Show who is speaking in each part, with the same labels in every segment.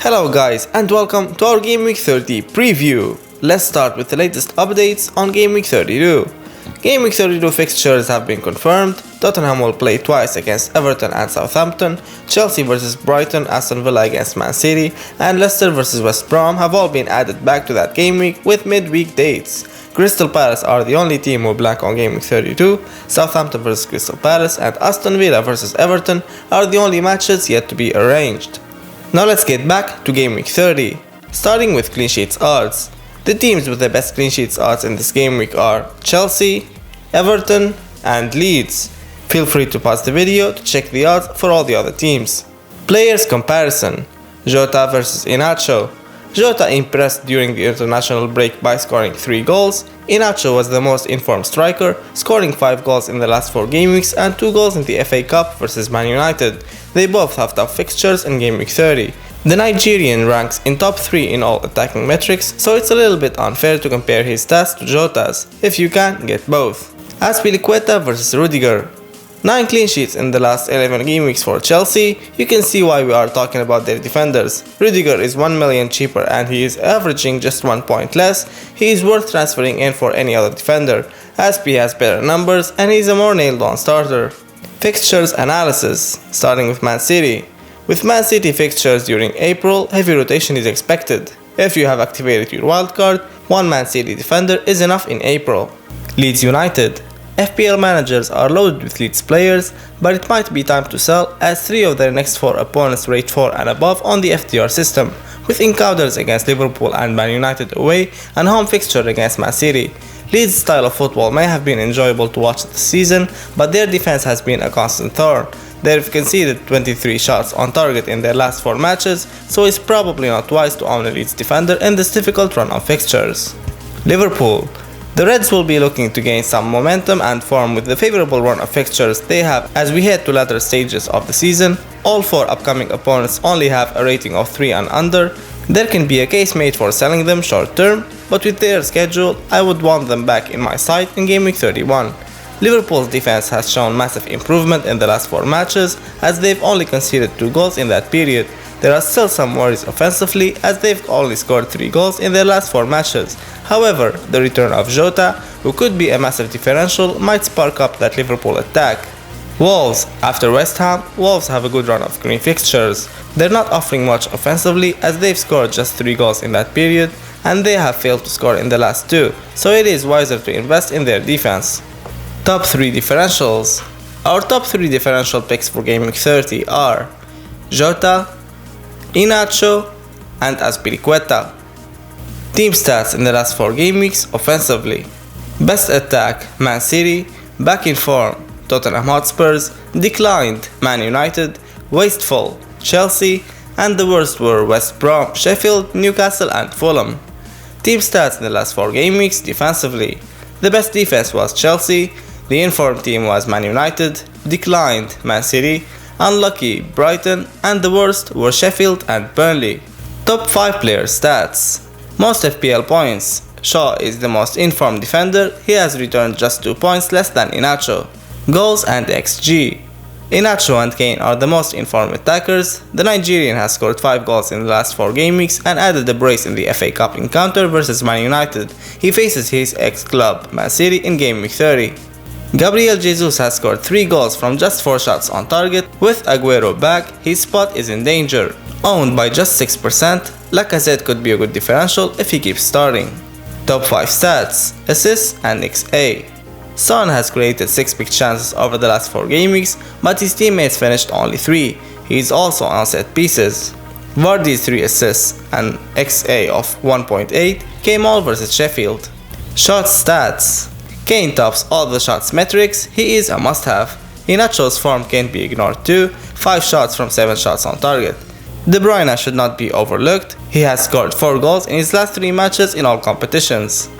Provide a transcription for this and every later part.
Speaker 1: Hello guys and welcome to our Game Week 30 preview. Let's start with the latest updates on Game Week 32. Game Week 32 fixtures have been confirmed. Tottenham will play twice against Everton and Southampton, Chelsea vs Brighton, Aston Villa against Man City, and Leicester vs West Brom have all been added back to that game week with midweek dates. Crystal Palace are the only team who blank on Game Week 32, Southampton vs Crystal Palace and Aston Villa vs Everton are the only matches yet to be arranged. Now let's get back to Game Week 30, starting with clean sheets odds. The teams with the best clean sheets odds in this game week are Chelsea, Everton and Leeds. Feel free to pause the video to check the odds for all the other teams. Players comparison: Jota vs Iheanacho. Jota impressed during the international break by scoring 3 goals. Iheanacho was the most informed striker, scoring 5 goals in the last 4 game weeks and 2 goals in the FA Cup vs Man United. They both have tough fixtures in Game Week 30. The Nigerian ranks in top 3 in all attacking metrics, so it's a little bit unfair to compare his stats to Jota's. If you can, get both. Azpilicueta vs Rudiger. 9 clean sheets in the last 11 game weeks for Chelsea. You can see why we are talking about their defenders. Rudiger is 1 million cheaper and he is averaging just 1 point less. He is worth transferring in for any other defender. Azpi has better numbers and he is a more nailed on starter. Fixtures analysis, starting with Man City. With Man City fixtures during April, heavy rotation is expected. If you have activated your wildcard, one Man City defender is enough in April. Leeds United. FPL managers are loaded with Leeds players, but it might be time to sell as 3 of their next 4 opponents rate 4 and above on the FTR system, with encounters against Liverpool and Man United away and home fixture against Man City. Leeds' style of football may have been enjoyable to watch this season, but their defense has been a constant thorn. They've conceded 23 shots on target in their last 4 matches, so it's probably not wise to own a Leeds defender in this difficult run of fixtures. Liverpool. The Reds will be looking to gain some momentum and form with the favourable run of fixtures they have as we head to latter stages of the season. All 4 upcoming opponents only have a rating of 3 and under. There can be a case made for selling them short term, but with their schedule, I would want them back in my side in Game Week 31. Liverpool's defense has shown massive improvement in the last 4 matches as they've only conceded 2 goals in that period. There are still some worries offensively as they've only scored 3 goals in their last 4 matches. However, the return of Jota, who could be a massive differential, might spark up that Liverpool attack. Wolves. After West Ham, Wolves have a good run of green fixtures. They're not offering much offensively as they've scored just 3 goals in that period and they have failed to score in the last 2, so it is wiser to invest in their defense. Top 3 differentials. Our top 3 differential picks for Game Week 30 are Jota, Iheanacho and Azpilicueta. Team stats in the last 4 game weeks offensively. Best attack Man City, back in form Tottenham Hotspurs, declined Man United, wasteful Chelsea, and the worst were West Brom, Sheffield, Newcastle and Fulham. Team stats in the last 4 game weeks defensively. The best defense was Chelsea, the informed team was Man United, declined Man City, unlucky Brighton, and the worst were Sheffield and Burnley. Top 5 player stats. Most FPL points. Shaw is the most informed defender, he has returned just 2 points less than Iheanacho. Goals and XG. Iheanacho and Kane are the most informed attackers. The Nigerian has scored 5 goals in the last 4 game weeks and added a brace in the FA Cup encounter vs Man United. He faces his ex-club Man City in Game Week 30. Gabriel Jesus has scored 3 goals from just 4 shots on target. With Aguero back, his spot is in danger. Owned by just 6%, Lacazette could be a good differential if he keeps starting. Top 5 stats, assists and XA. Son has created 6 big chances over the last 4 game weeks, but his teammates finished only 3. He is also on set pieces. Vardy's 3 assists and XA of 1.8 came all vs Sheffield. Shot stats. Kane tops all the shots metrics, he is a must-have. Iheanacho's form can't be ignored too, 5 shots from 7 shots on target. De Bruyne should not be overlooked, he has scored 4 goals in his last 3 matches in all competitions.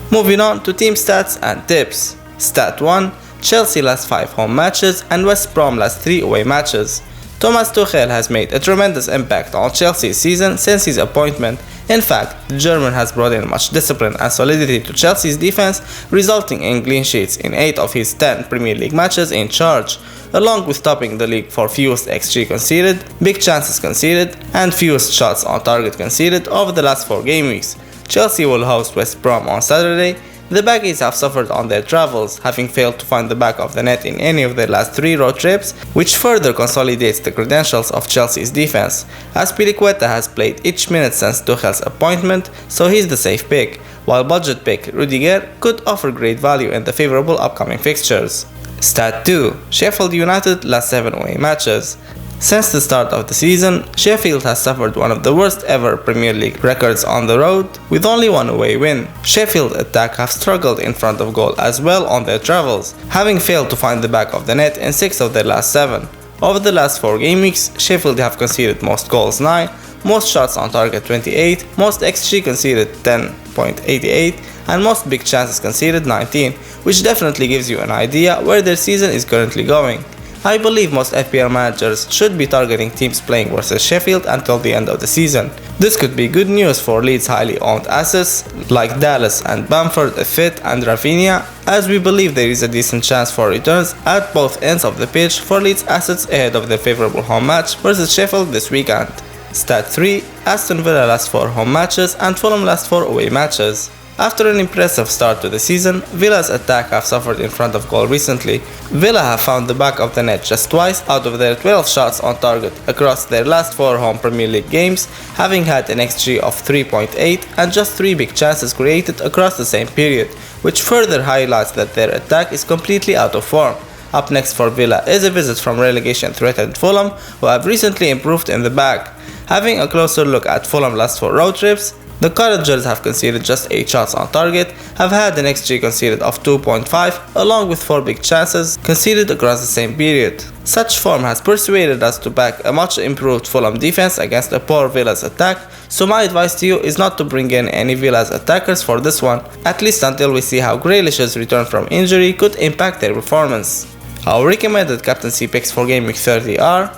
Speaker 1: Moving on to team stats and tips. Stat 1. Chelsea last 5 home matches and West Brom last 3 away matches. Thomas Tuchel has made a tremendous impact on Chelsea's season since his appointment. In fact, the German has brought in much discipline and solidity to Chelsea's defense, resulting in clean sheets in 8 of his 10 Premier League matches in charge, along with topping the league for fewest XG conceded, big chances conceded, and fewest shots on target conceded over the last 4 game weeks. Chelsea will host West Brom on Saturday. The Baggies have suffered on their travels, having failed to find the back of the net in any of their last 3 road trips, which further consolidates the credentials of Chelsea's defense, as Piliqueta has played each minute since Tuchel's appointment, so he's the safe pick, while budget pick Rudiger could offer great value in the favourable upcoming fixtures. Stat 2. Sheffield United last 7 away matches. Since the start of the season, Sheffield has suffered one of the worst ever Premier League records on the road, with only 1 away win. Sheffield attack have struggled in front of goal as well on their travels, having failed to find the back of the net in 6 of their last 7. Over the last 4 game weeks, Sheffield have conceded most goals 9, most shots on target 28, most XG conceded 10.88, and most big chances conceded 19, which definitely gives you an idea where their season is currently going. I believe most FPL managers should be targeting teams playing versus Sheffield until the end of the season. This could be good news for Leeds' highly owned assets like Dallas and Bamford, Fit and Rafinha, as we believe there is a decent chance for returns at both ends of the pitch for Leeds' assets ahead of their favourable home match versus Sheffield this weekend. Stat 3. Aston Villa last 4 home matches and Fulham last 4 away matches. After an impressive start to the season, Villa's attack have suffered in front of goal recently. Villa have found the back of the net just twice out of their 12 shots on target across their last 4 home Premier League games, having had an XG of 3.8 and just 3 big chances created across the same period, which further highlights that their attack is completely out of form. Up next for Villa is a visit from relegation-threatened Fulham, who have recently improved in the back. Having a closer look at Fulham's last 4 road trips, the Cottagers have conceded just 8 shots on target, have had an XG conceded of 2.5 along with 4 big chances conceded across the same period. Such form has persuaded us to back a much improved Fulham defense against a poor Villa's attack, so my advice to you is not to bring in any Villa's attackers for this one, at least until we see how Grealish's return from injury could impact their performance. Our recommended captaincy picks for Game Week 30 are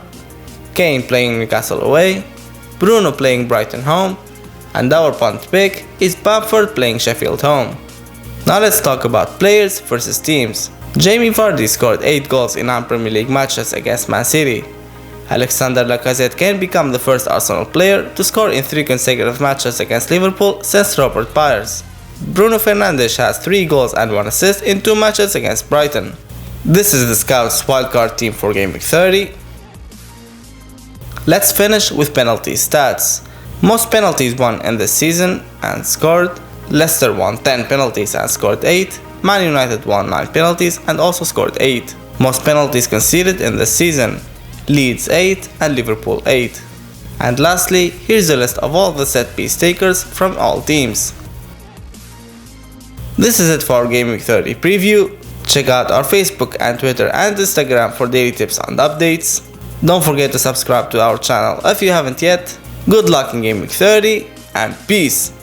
Speaker 1: Kane playing Newcastle away, Bruno playing Brighton home, and our punt pick is Bamford playing Sheffield home. Now let's talk about players versus teams. Jamie Vardy scored 8 goals in non-Premier League matches against Man City. Alexander Lacazette can become the first Arsenal player to score in 3 consecutive matches against Liverpool since Robert Pires. Bruno Fernandes has 3 goals and 1 assist in 2 matches against Brighton. This is the Scouts wildcard team for Game Week 30. Let's finish with penalty stats. Most penalties won in this season and scored. Leicester won 10 penalties and scored 8. Man United won 9 penalties and also scored 8. Most penalties conceded in this season. Leeds 8 and Liverpool 8. And lastly, here's a list of all the set piece takers from all teams. This is it for our Game Week 30 preview. Check out our Facebook and Twitter and Instagram for daily tips and updates. Don't forget to subscribe to our channel if you haven't yet. Good luck in Game Week 30 and peace!